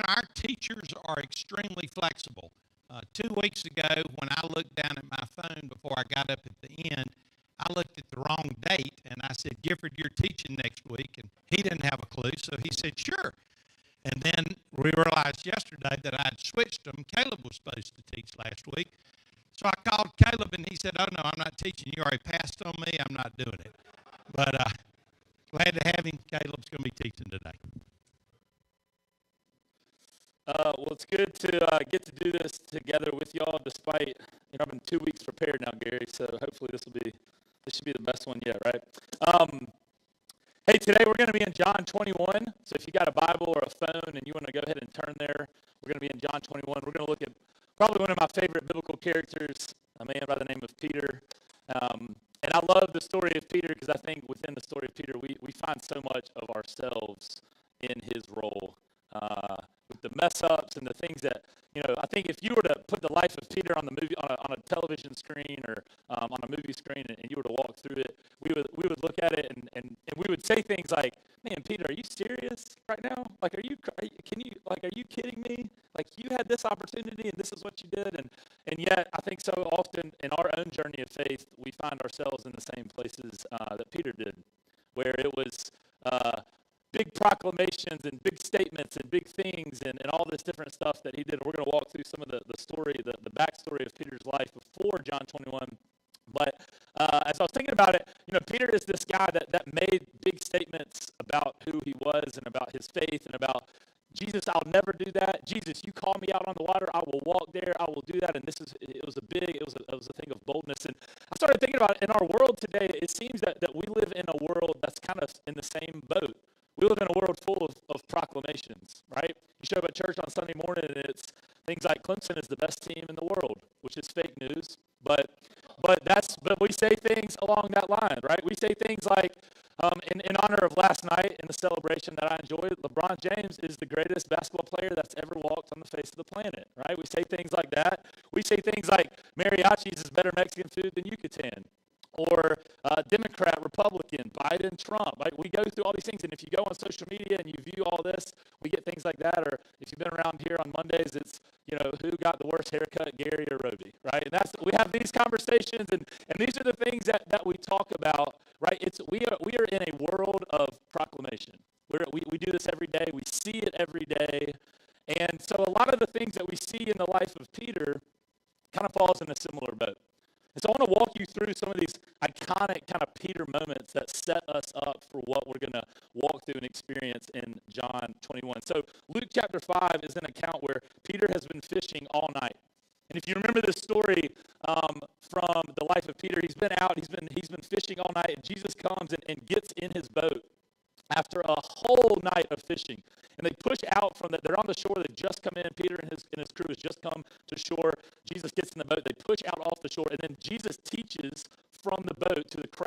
Our teachers are extremely flexible. 2 weeks ago, when I looked down at my phone before I got up at the end, I looked at the wrong date, and I said, Gifford, you're teaching next week. And he didn't have a clue, so he said, sure. And then we realized yesterday that I'd switched them. Caleb was supposed to teach last week. So I called Caleb, and he said, oh, no, I'm not teaching. You already passed on me. I'm not doing it. But glad to have him. Caleb's going to be teaching today. Well, it's good to get to do this together with y'all, despite, I've been 2 weeks prepared now, Gary, so hopefully this should be the best one yet, right? Hey, today we're going to be in John 21, so if you got a Bible or a phone and you want to go ahead and turn there, we're going to be in John 21. We're going to look at probably one of my favorite biblical characters, a man by the name of Peter. And I love the story of Peter because I think within the story of Peter, we find so much of ourselves in his role. With the mess ups and the things that, I think if you were to put the life of Peter on the movie on a television screen or on a movie screen and you were to walk through it, we would look at it and we would say things like, man, Peter, are you serious right now? Like, are you kidding me? Like, you had this opportunity and this is what you did. And yet I think so often in our own journey of faith, we find ourselves in the same places that Peter did, where it was, big proclamations and big statements and big things and all this different stuff that he did. We're going to walk through some of the story, the backstory of Peter's life before John 21. But as I was thinking about it, Peter is this guy that made big statements about who he was and about his faith and about, Jesus, I'll never do that. Jesus, you call me out on the water, I will walk there, I will do that. And it was a thing of boldness. And I started thinking about it. In our world today, it seems that we live in a world that's kind of in the same boat. We live in a world full of proclamations, right? You show up at church on Sunday morning and it's things like Clemson is the best team in the world, which is fake news. But we say things along that line, right? We say things like, in honor of last night in the celebration that I enjoyed, LeBron James is the greatest basketball player that's ever walked on the face of the planet, right? We say things like that. We say things like mariachis is better Mexican food than Yucatan. Or Democrat, Republican, Biden, Trump. Right? We go through all these things, and if you go on social media and you view all this, we get things like that. Or if you've been around here on Mondays, it's, who got the worst haircut, Gary or Roby, right? And we have these conversations, and these are the things that we talk about, right? We are in a world of proclamation. We do this every day. We see it every day. And so a lot of the things that we see in the life of Peter kind of falls in a similar boat. And so I want to walk you through some of these iconic kind of Peter moments that set us up for what we're going to walk through and experience in John 21. So Luke chapter 5 is an account where Peter has been fishing all night. And if you remember this story from the life of Peter, he's been out, he's been fishing all night, and Jesus comes and gets in his boat after a whole night of fishing. And they push out they're on the shore, they've just come in, Peter and his crew has just come to shore. Jesus gets in the boat, they push out off the shore, and then Jesus teaches from the boat to the crowd